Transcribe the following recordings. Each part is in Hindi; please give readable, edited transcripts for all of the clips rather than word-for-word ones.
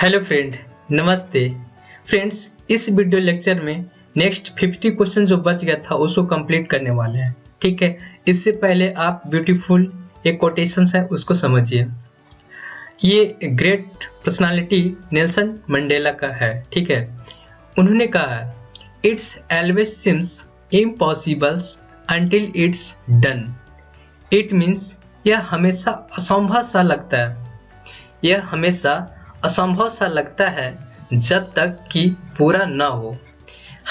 हेलो फ्रेंड, नमस्ते फ्रेंड्स। इस वीडियो लेक्चर में नेक्स्ट 50 क्वेश्चन जो बच गया था उसको कंप्लीट करने वाले हैं। ठीक है, इससे पहले आप ब्यूटीफुल एक कोटेशन है उसको समझिए। ये ग्रेट पर्सनालिटी नेल्सन मंडेला का है। ठीक है, उन्होंने कहा it's always seems impossible until it's done. It means यह हमेशा असंभव सा लगता है, यह हमेशा असंभव सा लगता है जब तक कि पूरा ना हो।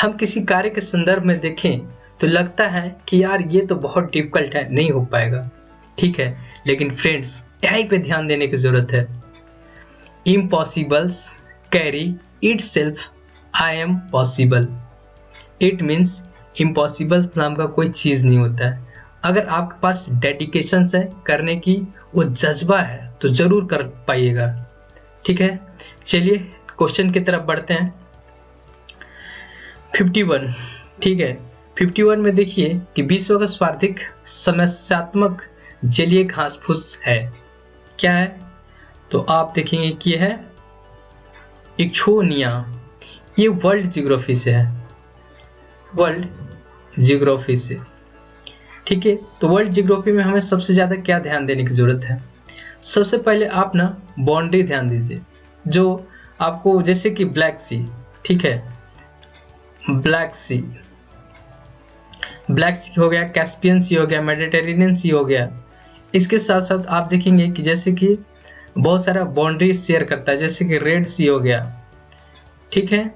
हम किसी कार्य के संदर्भ में देखें तो लगता है कि यार ये तो बहुत डिफिकल्ट है, नहीं हो पाएगा। ठीक है, लेकिन फ्रेंड्स यहीं पे ध्यान देने की जरूरत है। Impossibles carry it self I am possible. It means impossible नाम का कोई चीज नहीं होता है। अगर आपके पास डेडिकेशन है करने की, वो जज्बा है, तो जरूर कर पाइएगा। ठीक है, चलिए क्वेश्चन की तरफ बढ़ते हैं। 51। ठीक है, 51 में देखिए कि विश्व का सर्वाधिक समस्यात्मक जलीय घास फूस है। क्या है? तो आप देखेंगे कि है इक्ष्वानिया। ये वर्ल्ड जियोग्राफी से है, वर्ल्ड जियोग्राफी से। ठीक है, तो वर्ल्ड जियोग्राफी में हमें सबसे ज्यादा क्या ध्यान देने की जरूरत है? सबसे पहले आप ना बाउंड्री ध्यान दीजिए, जो आपको जैसे कि ब्लैक सी। ठीक है, ब्लैक सी हो गया, कैस्पियन सी हो गया, मेडिटेरेनियन सी हो गया। इसके साथ साथ आप देखेंगे कि जैसे कि बहुत सारा बाउंड्री शेयर करता है, जैसे कि रेड सी हो गया। ठीक है,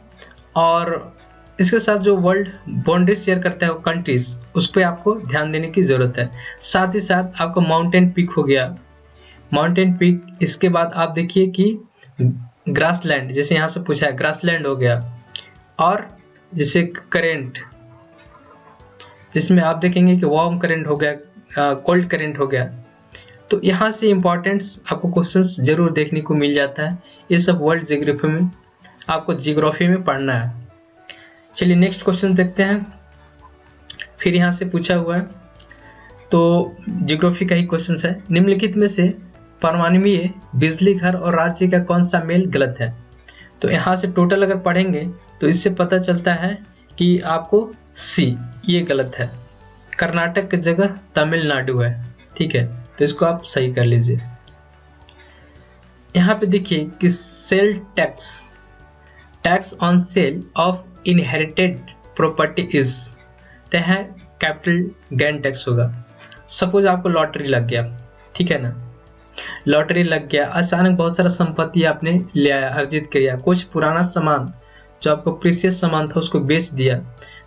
और इसके साथ जो वर्ल्ड बाउंड्री शेयर करता है वो कंट्रीज, उस पर आपको ध्यान देने की जरूरत है। साथ ही साथ आपको माउंटेन पीक हो गया, माउंटेन पीक। इसके बाद आप देखिए कि ग्रासलैंड, जैसे यहाँ से पूछा है, ग्रासलैंड हो गया। और जैसे करेंट, इसमें आप देखेंगे कि वार्म करेंट हो गया, कोल्ड करेंट हो गया। तो यहाँ से इंपॉर्टेंस आपको क्वेश्चंस जरूर देखने को मिल जाता है। ये सब वर्ल्ड जियोग्राफी में आपको जियोग्राफी में पढ़ना है। चलिए नेक्स्ट क्वेश्चन देखते हैं। फिर यहाँ से पूछा हुआ है, तो जियोग्राफी का ही क्वेश्चन है। निम्नलिखित में से परमाणुीय बिजली घर और राज्य का कौन सा मेल गलत है? तो यहाँ से टोटल अगर पढ़ेंगे तो इससे पता चलता है कि आपको सी ये गलत है। कर्नाटक की जगह तमिलनाडु है। ठीक है, तो इसको आप सही कर लीजिए। यहाँ पे देखिए कि sale tax on sale of inherited property is, तो है कैपिटल गेन टैक्स होगा। सपोज आपको लॉटरी लग गया, ठीक है ना, लॉटरी लग गया, अचानक बहुत सारा संपत्ति आपने ले आया, अर्जित किया, कुछ पुराना सामान जो आपको प्रीशियस सामान था उसको बेच दिया,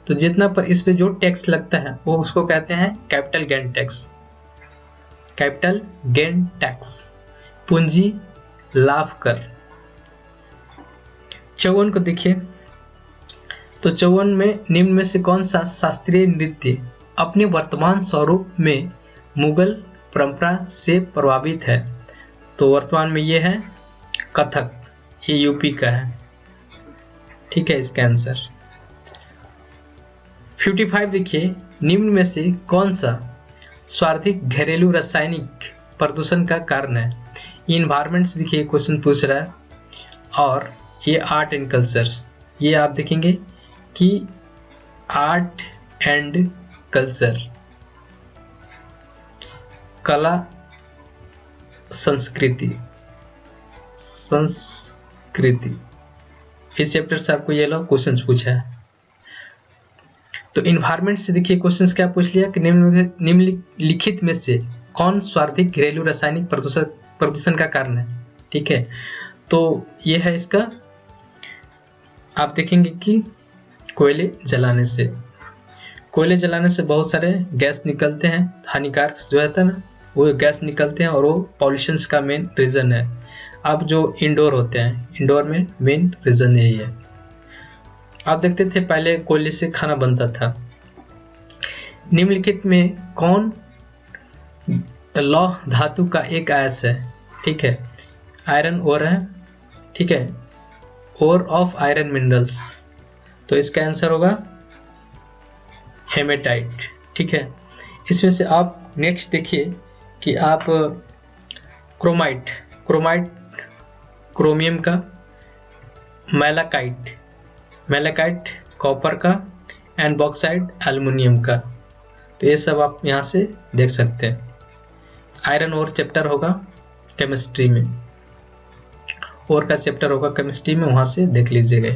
तो जितना पर इस पे जो टैक्स लगता है वो उसको कहते हैं capital gain tax. Capital gain tax, पूंजी लाभ कर। 54 को देखिए, तो 54 में निम्न में से कौन सा शास्त्रीय नृत्य अपने वर्तमान स्वरूप में मुगल परंपरा से प्रभावित है? तो वर्तमान में ये है कथक, ये यूपी का है। ठीक है, इसका आंसर 55 देखिए, निम्न में से कौन सा सर्वाधिक घरेलू रासायनिक प्रदूषण का कारण है? ये इन्वायरमेंट से देखिए क्वेश्चन पूछ रहा है, और ये आर्ट एंड कल्चर। ये आप देखेंगे कि आर्ट एंड कल्चर, कला संस्कृति, इस चैप्टर से आपको ये लोग क्वेश्चंस पूछा है। तो इन्वायरमेंट से देखिए क्वेश्चंस क्या पूछ लिया कि निम्नलिखित में से कौन सर्वाधिक घरेलू रासायनिक प्रदूषण का कारण है? ठीक है, तो ये है इसका, आप देखेंगे कि कोयले जलाने से, कोयले जलाने से बहुत सारे गैस निकलते हैं, हानिकारक जो रहता है ना वो गैस निकलते हैं, और वो पॉल्यूशन का मेन रीजन है। अब जो इंडोर होते हैं, इंडोर में मेन रीजन यही है। आप देखते थे पहले कोयले से खाना बनता था। निम्नलिखित में कौन लौह धातु का एक आयस है? ठीक है, आयरन ओर है। ठीक है, ओर ऑफ आयरन मिनरल्स, तो इसका आंसर होगा हेमेटाइट। ठीक है, इसमें से आप नेक्स्ट देखिए कि आप क्रोमाइट क्रोमियम का मैलाकाइट, मैलाकाइट कॉपर का, एंड बॉक्साइट एल्युमिनियम का। तो ये सब आप यहाँ से देख सकते हैं। आयरन ओर चैप्टर होगा केमिस्ट्री में, और का चैप्टर होगा केमिस्ट्री में, वहां से देख लीजिएगा।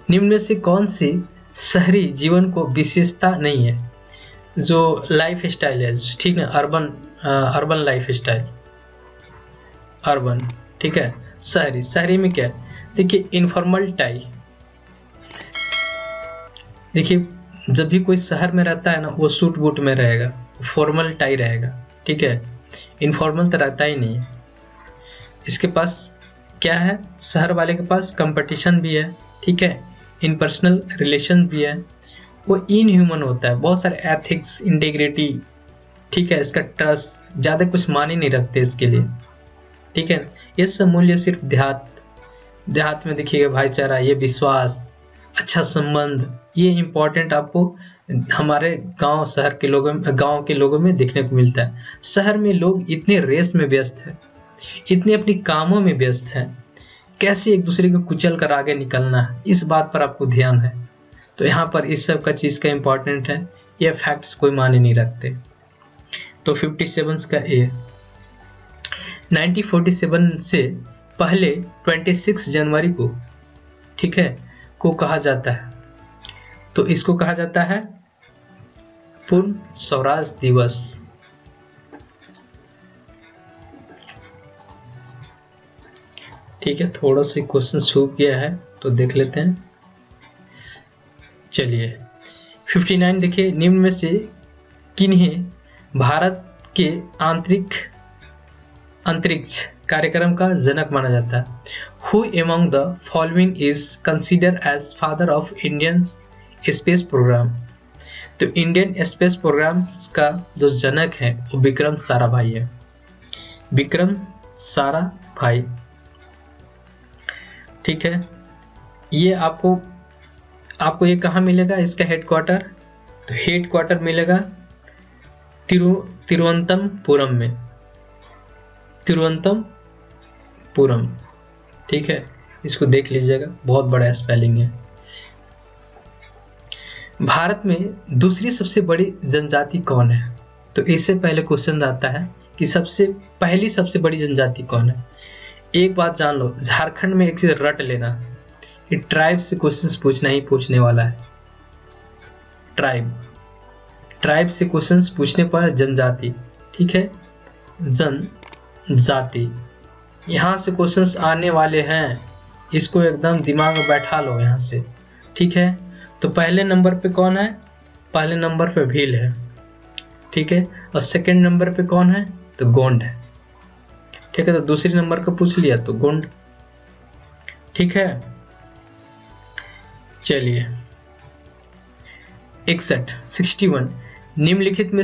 निम्न में से कौन सी शहरी जीवन को विशेषता नहीं है? जो लाइफ स्टाइल है, ठीक है, अर्बन लाइफ स्टाइल, अर्बन, ठीक है। शहरी, शहरी में क्या है? देखिए इनफॉर्मल टाई, देखिए जब भी कोई शहर में रहता है ना, वो सूट बूट में रहेगा, फॉर्मल टाई रहेगा, ठीक है। इनफॉर्मल तो रहता ही नहीं है। इसके पास क्या है? शहर वाले के पास कंपटीशन भी है, ठीक है, इन पर्सनल रिलेशन भी है, वो इन ह्यूमन होता है, बहुत सारे एथिक्स, इंटीग्रिटी, ठीक है, इसका ट्रस्ट, ज़्यादा कुछ मान ही नहीं रखते इसके लिए, ठीक है। ये सब मूल्य सिर्फ देहात में देखिएगा, भाईचारा, ये विश्वास, अच्छा संबंध, ये इम्पोर्टेंट आपको हमारे गांव शहर के लोगों में, गांव के लोगों में देखने को मिलता है। शहर में लोग इतने रेस में व्यस्त हैं, इतने अपनी कामों में व्यस्त हैं, कैसे एक दूसरे को कुचल कर आगे निकलना है, इस बात पर आपको ध्यान है। तो यहाँ पर इस सब का चीज़ का इम्पोर्टेंट है, ये फैक्ट्स कोई माने नहीं रखते। तो 57 का ए। 1947 से पहले 26 जनवरी को, ठीक है, को कहा जाता है, तो इसको कहा जाता है पूर्ण स्वराज दिवस। ठीक है, थोड़ा सा क्वेश्चन छूट गया है तो देख लेते हैं। चलिए 59 देखिए, निम्न में से किन्हें भारत के अंतरिक्ष कार्यक्रम का जनक माना जाता है? Who among the following is considered as father of Indian space program? तो इंडियन स्पेस प्रोग्राम का जो जनक है वो विक्रम साराभाई है, विक्रम साराभाई, ठीक है। ये आपको ये कहाँ मिलेगा, इसका हेडक्वार्टर? तो हेडक्वार्टर मिलेगा तिरुवनंतपुरम में, तिरुवनंतपुरम, ठीक है, इसको देख लीजिएगा, बहुत बड़ा स्पेलिंग है। भारत में दूसरी सबसे बड़ी जनजाति कौन है? तो इससे पहले क्वेश्चन आता है कि सबसे बड़ी जनजाति कौन है। एक बात जान लो, झारखंड में एक चीज रट लेना, ये ट्राइब से क्वेश्चंस पूछना ही पूछने वाला है। ट्राइब से क्वेश्चंस पूछने पर जनजाति, ठीक है, जनजाति, यहाँ से क्वेश्चंस आने वाले हैं, इसको एकदम दिमाग में बैठा लो यहाँ से, ठीक है। तो पहले नंबर पे कौन है? पहले नंबर पे भील है, ठीक है, और सेकंड नंबर पे कौन है? तो गोंड है, ठीक है। तो दूसरे नंबर का पूछ लिया तो गोंड, ठीक है। चलिए 61 निम्नलिखित में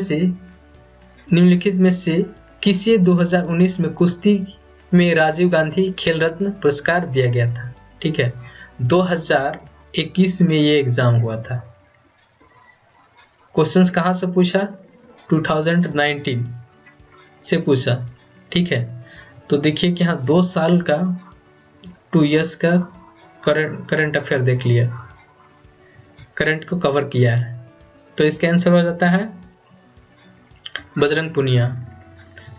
से किसे 2019 में कुश्ती में राजीव गांधी खेल रत्न पुरस्कार दिया गया था? ठीक है, 2021 में ये एग्जाम हुआ था। क्वेश्चंस कहाँ से पूछा? 2019 से पूछा, ठीक है। तो देखिए कि यहाँ 2 साल का 2 इयर्स का करंट अफेयर देख लिया, करंट को कवर किया है। तो इसका आंसर हो जाता है बजरंग पुनिया।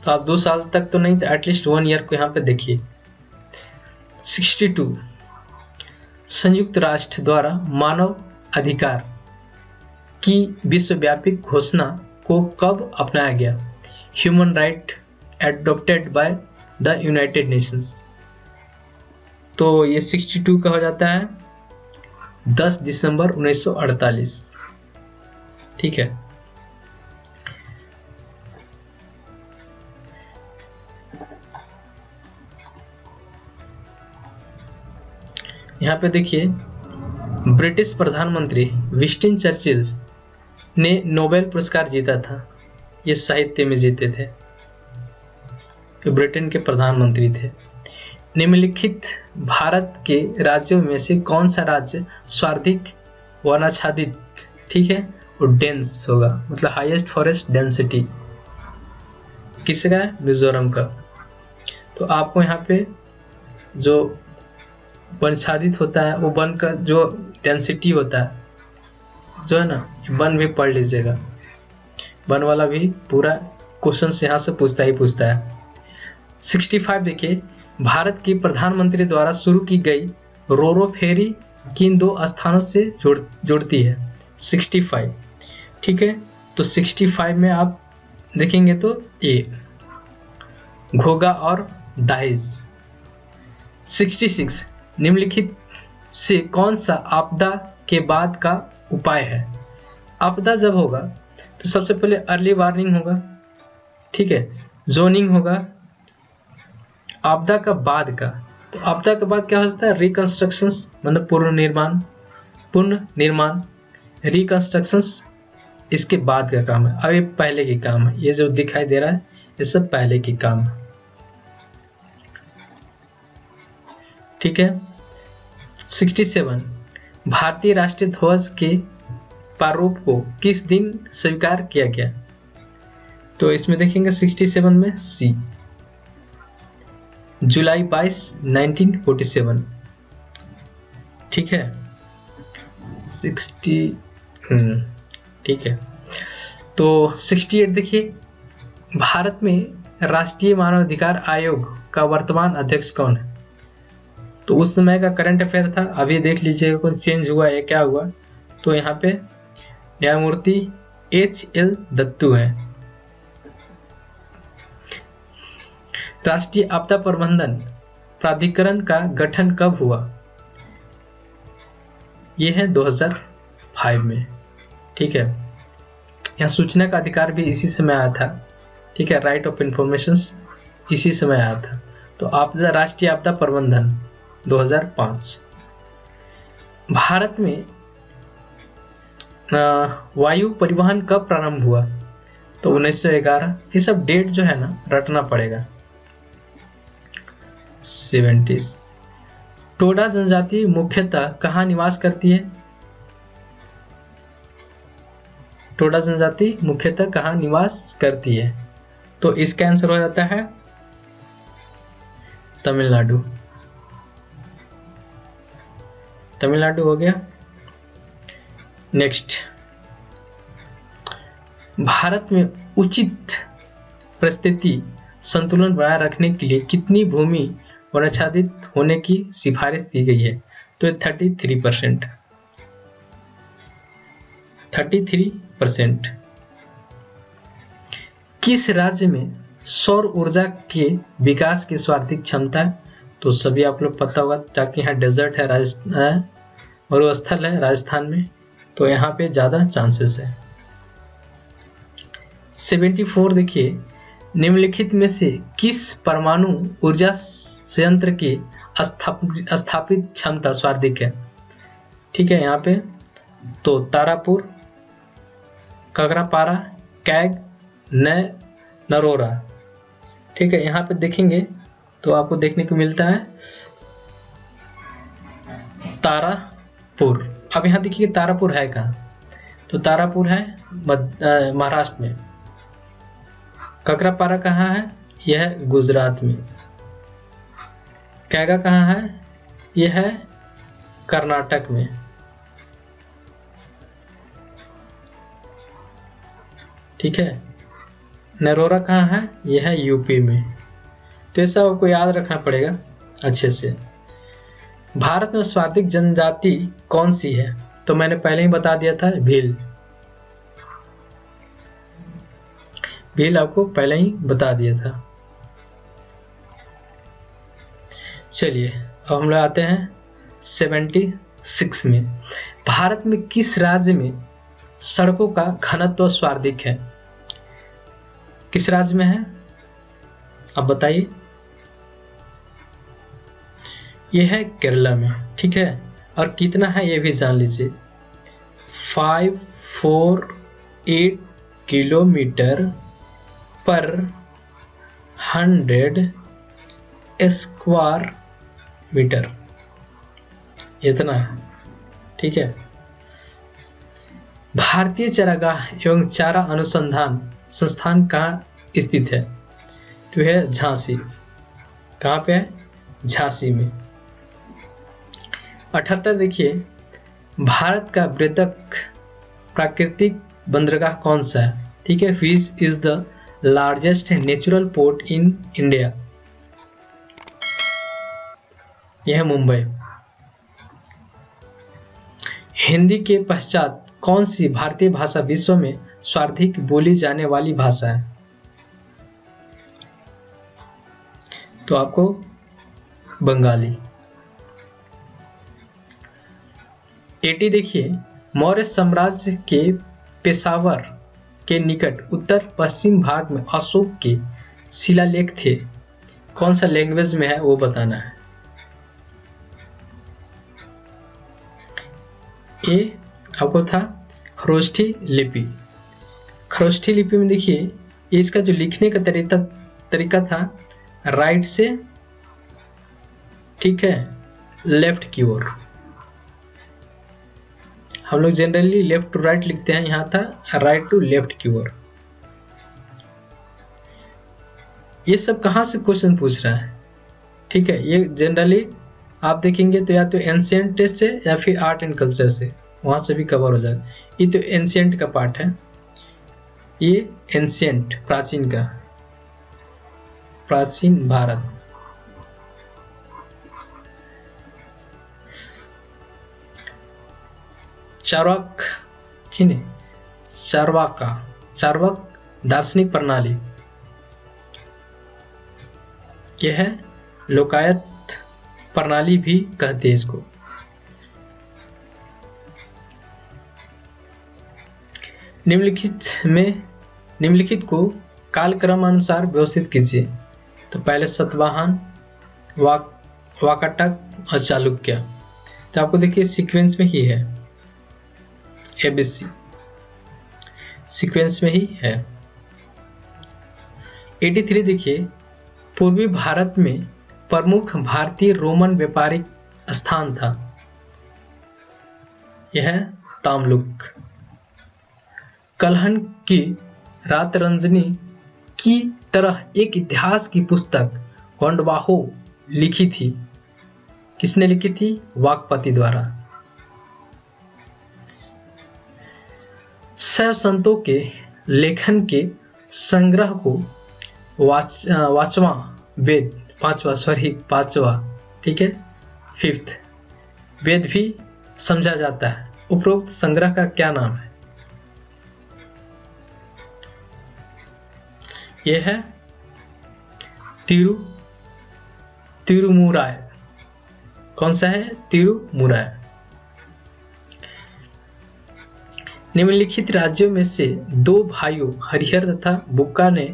तो आप 2 साल तक तो नहीं, तो एटलीस्ट 1 ईयर को यहाँ पे देखिए। 62 संयुक्त राष्ट्र द्वारा मानव अधिकार की विश्वव्यापी घोषणा को कब अपनाया गया? Human right adopted by the United Nations. तो ये 62 का हो जाता है 10 दिसंबर 1948, ठीक है। यहाँ पे देखिए, ब्रिटिश प्रधानमंत्री विंस्टन चर्चिल ने नोबेल पुरस्कार जीता था, ये साहित्य में जीते थे, ब्रिटेन के प्रधानमंत्री थे। निम्नलिखित भारत के राज्यों में से कौन सा राज्य सर्वाधिक वनाच्छादित, ठीक है, और डेंस होगा, मतलब हाईएस्ट फॉरेस्ट डेंसिटी किसका है? मिजोरम का। तो आपको यहाँ पे जो वनच्छादित होता है वो वन का जो डेंसिटी होता है जो है ना, वन भी पढ़ लीजिएगा, वन वाला भी पूरा क्वेश्चन यहाँ से पूछता ही पूछता है। 65 देखिए, भारत के प्रधानमंत्री द्वारा शुरू की गई रोरो फेरी किन 2 स्थानों से जुड़ती है? 65, ठीक है। तो 65 में आप देखेंगे तो ए घोगा और दाइज। 66, निम्नलिखित से कौन सा आपदा के बाद का उपाय है? आपदा जब होगा तो सबसे पहले अर्ली वार्निंग होगा, ठीक है, जोनिंग होगा। आपदा का बाद का, तो आपदा के बाद क्या हो सकता है? रिकंस्ट्रक्शंस, मतलब पुनर्निर्माण, रिकंस्ट्रक्शंस इसके बाद का काम है। अब ये पहले की काम है, ये जो दिखाई दे रहा है ये सब पहले की काम है, ठीक है। 67, भारतीय राष्ट्रीय ध्वज के प्रारूप को किस दिन स्वीकार किया गया? तो इसमें देखेंगे 67 में सी, जुलाई 22, 1947, ठीक है। 60, ठीक है। तो 68 देखिए, भारत में राष्ट्रीय मानवाधिकार आयोग का वर्तमान अध्यक्ष कौन है? तो उस समय का करंट अफेयर था, अभी देख लीजिएगा कुछ चेंज हुआ है, क्या हुआ? तो यहाँ पे न्यायमूर्ति HL दत्तू है। राष्ट्रीय आपदा प्रबंधन प्राधिकरण का गठन कब हुआ? यह है 2005 में, ठीक है। यहाँ सूचना का अधिकार भी इसी समय आया था, ठीक है, राइट ऑफ इंफॉर्मेशन इसी समय आया था। तो आपदा, राष्ट्रीय आपदा प्रबंधन 2005। भारत में वायु परिवहन कब प्रारंभ हुआ? तो 1911। ये सब डेट जो है ना रटना पड़ेगा। 70। टोडा जनजाति मुख्यतः कहाँ निवास करती है? टोडा जनजाति मुख्यतः कहाँ निवास करती है? तो इसका आंसर हो जाता है तमिलनाडु। तमिलनाडु हो गया। नेक्स्ट, भारत में उचित परिस्थिति संतुलन बनाए रखने के लिए कितनी भूमि वनाच्छादित होने की सिफारिश की गई है? तो 33%। 33%। किस राज्य में सौर ऊर्जा के विकास की सर्वाधिक क्षमता है? तो सभी आप लोग पता होगा, ताकि यहाँ डेजर्ट है, राजस्थान मरुस्थल है राजस्थान में, तो यहाँ पे ज्यादा चांसेस है। 74 देखिए, निम्नलिखित में से किस परमाणु ऊर्जा संयंत्र की स्थापित क्षमता सर्वाधिक है? ठीक है, यहाँ पे तो तारापुर, कगरापारा, कैग, नरोरा। ठीक है, यहाँ पे देखेंगे तो आपको देखने को मिलता है तारापुर। अब यहाँ देखिए तारापुर है कहाँ? तो तारापुर है महाराष्ट्र में। कगरापारा कहाँ है? यह है गुजरात में। कैगा कहाँ है? यह है कर्नाटक में। ठीक है, नरोरा कहाँ है? यह है यूपी में। तो ऐसा आपको याद रखना पड़ेगा अच्छे से। भारत में सर्वाधिक जनजाति कौन सी है? तो मैंने पहले ही बता दिया था, भील। भील आपको पहले ही बता दिया था। चलिए अब हम लोग आते हैं 76 में। भारत में किस राज्य में सड़कों का घनत्व सर्वाधिक है? किस राज्य में है आप बताइए? यह है केरला में। ठीक है, और कितना है ये भी जान लीजिए, 548 किलोमीटर पर 100 स्क्वायर मीटर, इतना है। ठीक है, भारतीय चारागाह एवं चारा अनुसंधान संस्थान कहाँ स्थित है? तो है झांसी। कहाँ पे है? झांसी में। 78 देखिए, भारत का बृहत्तम प्राकृतिक बंदरगाह कौन सा है? ठीक है, which is the largest natural port in India? यह है मुंबई। हिंदी के पश्चात कौन सी भारतीय भाषा विश्व में सर्वाधिक बोली जाने वाली भाषा है? तो आपको बंगाली। 80 देखिए, मौर्य साम्राज्य के पेशावर के निकट उत्तर पश्चिम भाग में अशोक के शिलालेख थे, कौन सा लैंग्वेज में है वो बताना है। ए आपको था खरोष्ठी लिपि। खरोष्ठी लिपि में देखिए, इसका जो लिखने का तरीका था राइट से, ठीक है, लेफ्ट की ओर। हम लोग जनरली लेफ्ट टू राइट लिखते हैं, यहां था राइट टू लेफ्ट की ओर। ये सब कहां से क्वेश्चन पूछ रहा है? ठीक है, ये जनरली आप देखेंगे तो या तो एंशिएंट से या फिर आर्ट एंड कल्चर से, वहां से भी कवर हो जाएगा। ये तो एंशिएंट का पार्ट है, ये एंशिएंट प्राचीन का, प्राचीन भारत। चार्वाक, चार्वाक दार्शनिक प्रणाली, यह है लोकायत प्रणाली भी कहते हैं इसको। निम्नलिखित को कालक्रम अनुसार व्यवस्थित कीजिए। तो पहले सातवाहन, वाकाटक और चालुक्य। तो आपको देखिए सीक्वेंस में ही है, एबीसी सीक्वेंस में ही है। 83 देखिए, पूर्वी भारत में प्रमुख भारतीय रोमन व्यापारिक स्थान था, यह तामलुक। कलहन की रात रंजनी की तरह एक इतिहास की पुस्तक गोंडवाहो लिखी थी, किसने लिखी थी? वाकपति द्वारा। शैव संतों के लेखन के संग्रह को पांचवा, ठीक है, फिफ्थ वेद भी समझा जाता है। उपरोक्त संग्रह का क्या नाम है? यह है तिरुमुराय। कौन सा है? तिरुमुराय। निम्नलिखित राज्यों में से दो भाइयों हरिहर तथा बुक्का ने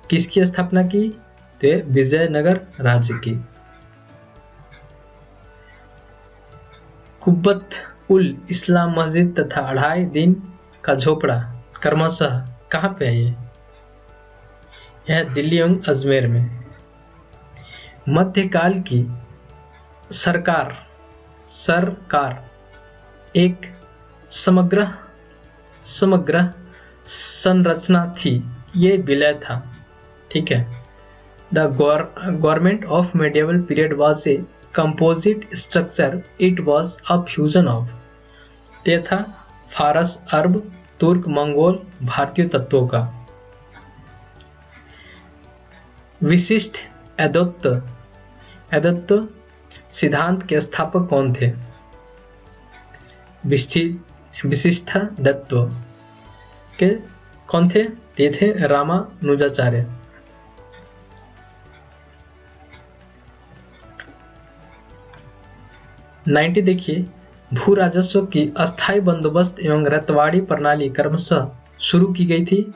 किसकी स्थापना की? तो विजयनगर राज्य की। कुब्बत उल इस्लाम मस्जिद तथा 2.5 दिन का झोपड़ा क्रमशः कहाँ पे है? यह दिल्ली एवं अजमेर में। मध्यकाल की सरकार एक समग्र संरचना थी, ये विलय था, ठीक है। The government of medieval period was a composite structure. It was a fusion of, ते था फारस, अरब, तुर्क, मंगोल, भारतीय तत्वों का। विशिष्ट अद्वैत सिद्धांत के स्थापक कौन थे? विशिष्टाद्वैत के कौन थे? ते थे रामानुजाचार्य। देखिए, भू राजस्व की अस्थायी बंदोबस्त एवं रतवाड़ी प्रणाली क्रमशः शुरू की गई थी।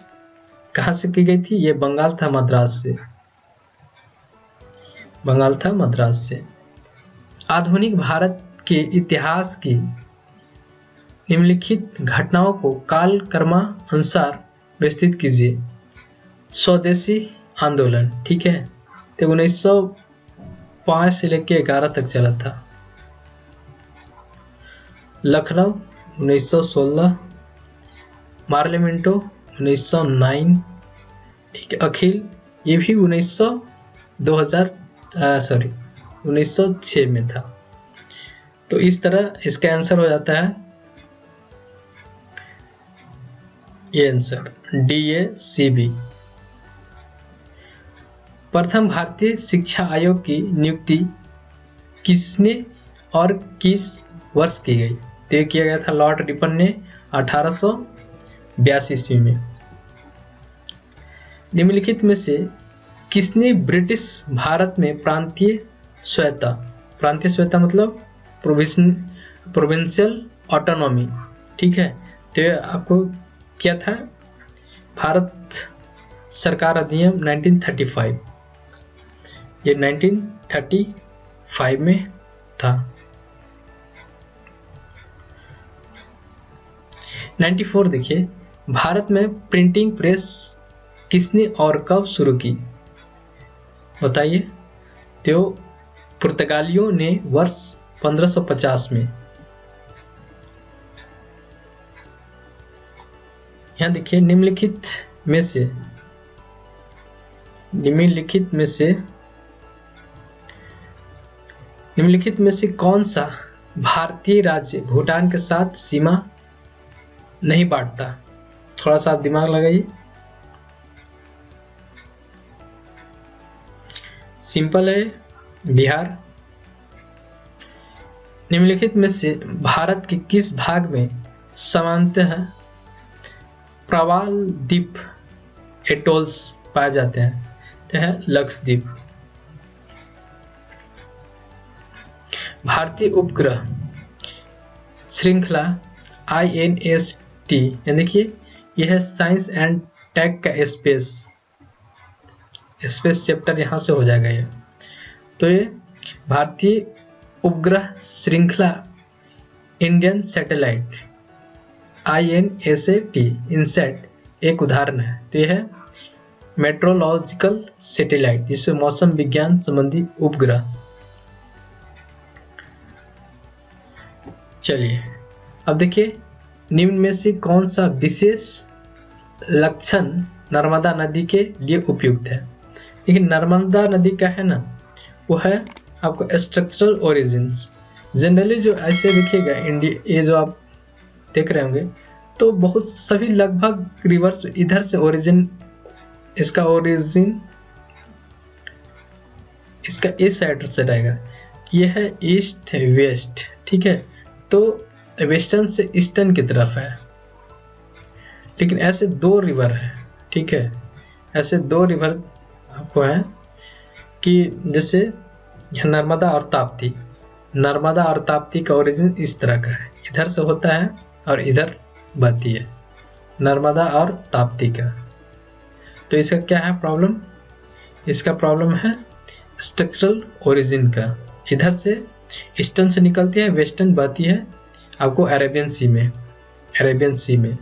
कहां से की गई थी? ये बंगाल था मद्रास से। आधुनिक भारत के इतिहास की निम्नलिखित घटनाओं को काल क्रमानुसार व्यवस्थित कीजिए। स्वदेशी आंदोलन, ठीक है, तो 1905 से लेकर 11 तक चला था। लखनऊ 1916, मार्लेमेंटो 1909, ठीक है। अखिल ये भी 2004 सॉरी 1906 में था। तो इस तरह इसका आंसर हो जाता है ये आंसर DACB। प्रथम भारतीय शिक्षा आयोग की नियुक्ति किसने और किस वर्ष की गई? तय किया गया था लॉर्ड रिपन ने 1882 ईस्वी में। निम्नलिखित में से किसने ब्रिटिश भारत में प्रांतीय स्वयंता मतलब प्रोविंशियल ऑटोनॉमी, ठीक है, तो आपको क्या था? भारत सरकार अधिनियम 1935, ये 1935 में था। 94 देखिए, भारत में प्रिंटिंग प्रेस किसने और कब शुरू की? बताइए। तो पुर्तगालियों ने वर्ष 1550 में। यहां देखिए, निम्नलिखित में से कौन सा भारतीय राज्य भूटान के साथ सीमा नहीं बांटता? थोड़ा सा आप दिमाग लगाइए। सिंपल है, बिहार। निम्नलिखित में से भारत के किस भाग में सामान्यतः प्रवाल द्वीप एटोल्स पाए जाते हैं? तो है लक्षद्वीप। भारतीय उपग्रह श्रृंखला INST, देखिए यह है साइंस एंड टेक का स्पेस चैप्टर यहां से हो जाएगा ये। तो ये भारतीय उपग्रह श्रृंखला इंडियन सैटेलाइट INSAT इनसैट एक उदाहरण है। तो यह है मेट्रोलॉजिकल सैटेलाइट, जिससे मौसम विज्ञान संबंधी उपग्रह। चलिए अब देखिए, निम्न में से कौन सा विशेष लक्षण नर्मदा नदी के लिए उपयुक्त है? लेकिन नर्मदा नदी का है ना, वो है आपको स्ट्रक्चरल ओरिजिन्स। जनरली जो ऐसे दिखेगा इंडिया, ये जो आप देख रहे होंगे, तो बहुत सभी लगभग रिवर्स इधर से ओरिजिन, इसका ओरिजिन इसका इस साइड से रहेगा। यह है ईस्ट वेस्ट, ठीक है, तो वेस्टर्न से ईस्टर्न की तरफ है। लेकिन ऐसे दो रिवर है, ठीक है, ऐसे दो रिवर आपको है कि जैसे नर्मदा और ताप्ती, नर्मदा और ताप्ती का ओरिजिन इस तरह का है, इधर से होता है और इधर बहती है, नर्मदा और ताप्ती का। तो इसका क्या है प्रॉब्लम? इसका प्रॉब्लम है स्ट्रक्चरल ओरिजिन का। इधर से ईस्टर्न से निकलती है, वेस्टर्न बहती है आपको अरेबियन सी में।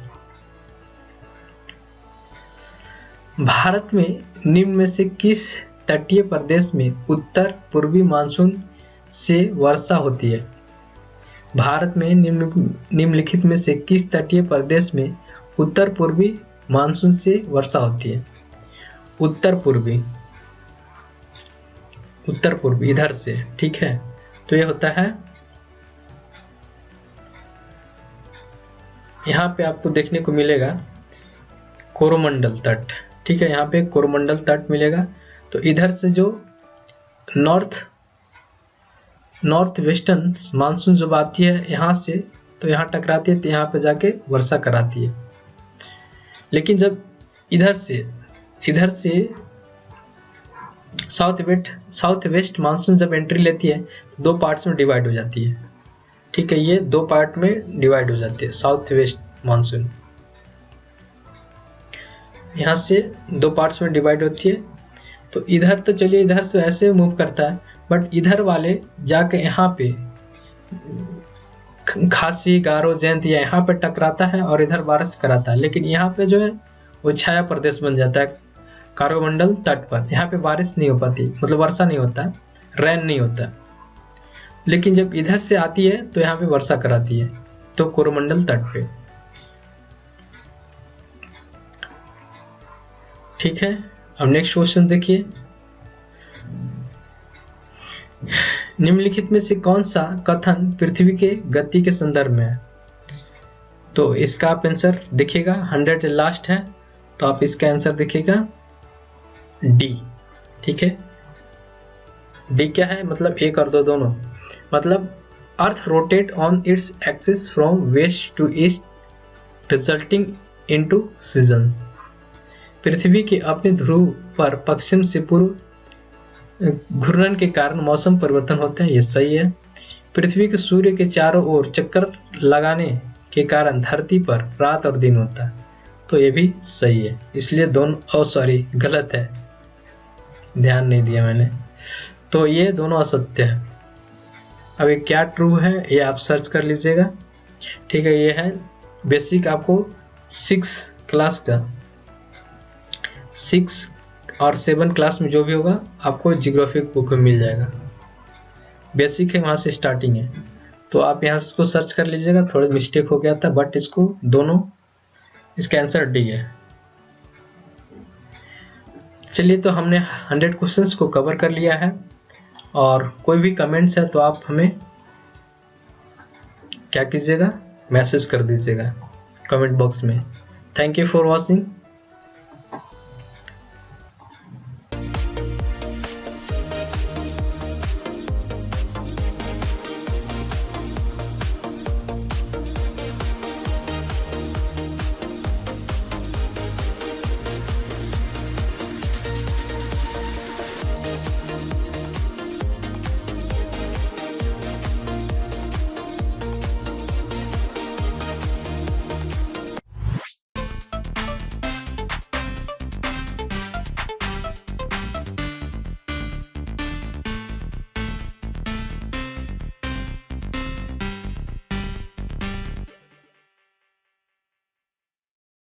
भारत में निम्न में से किस तटीय प्रदेश में उत्तर पूर्वी मानसून से वर्षा होती है? भारत में निम्नलिखित में से किस तटीय प्रदेश में उत्तर पूर्वी मानसून से वर्षा होती है? उत्तर पूर्वी इधर से, ठीक है, तो यह होता है, यहाँ पे आपको देखने को मिलेगा कोरोमंडल तट, ठीक है, यहाँ पे कोरोमंडल तट मिलेगा। तो इधर से जो नॉर्थ वेस्टर्न मानसून जब आती है यहाँ से, तो यहाँ टकराती है, तो यहाँ पे जाके वर्षा कराती है। लेकिन जब इधर से साउथ वेस्ट मानसून जब एंट्री लेती है, तो दो पार्ट्स में डिवाइड हो जाती है, ठीक है, ये दो पार्ट में डिवाइड हो जाती है साउथ वेस्ट मानसून, यहाँ से दो पार्ट्स में डिवाइड होती है। तो इधर तो चलिए इधर से ऐसे मूव करता है, बट इधर वाले जाके यहाँ पे खासी, गारो, जयंतिया यहाँ पे टकराता है और इधर बारिश कराता है। लेकिन यहाँ पे जो है वो छाया प्रदेश बन जाता है कोरोमंडल तट पर, यहाँ पे बारिश नहीं हो पाती, मतलब वर्षा नहीं होता, रेन नहीं होता। लेकिन जब इधर से आती है तो यहाँ पे वर्षा कराती है, तो कोरोमंडल तट पे, ठीक है। अब नेक्स्ट क्वेश्चन देखिए, निम्नलिखित में से कौन सा कथन पृथ्वी के गति के संदर्भ में है? तो इसका आप आंसर देखिएगा 100 लास्ट है, तो आप इसका आंसर देखिएगा डी। ठीक है, डी क्या है? मतलब 1 और 2 दोनों। मतलब earth rotate on its axis from west to east resulting into seasons. पृथ्वी के अपने ध्रुव पर पश्चिम से पूर्व घूर्णन के कारण मौसम परिवर्तन होते हैं, ये सही है। पृथ्वी के सूर्य के चारों ओर चक्कर लगाने के कारण धरती पर रात और दिन होता है, तो ये भी सही है। इसलिए दोनों सॉरी गलत है, ध्यान नहीं दिया मैंने, तो ये दोनों असत्य है। अब ये क्या ट्रू है ये आप सर्च कर लीजिएगा। ठीक है, ये है बेसिक, आपको 6 क्लास का 6 और 7 क्लास में जो भी होगा आपको जियोग्राफी बुक में मिल जाएगा। बेसिक है, वहाँ से स्टार्टिंग है, तो आप यहाँ इसको सर्च कर लीजिएगा। थोड़ा मिस्टेक हो गया था, बट इसको दोनों, इसका आंसर डी है। चलिए, तो हमने 100 क्वेश्चंस को कवर कर लिया है, और कोई भी कमेंट्स है तो आप हमें क्या कीजिएगा, मैसेज कर दीजिएगा कमेंट बॉक्स में। Thank you for watching.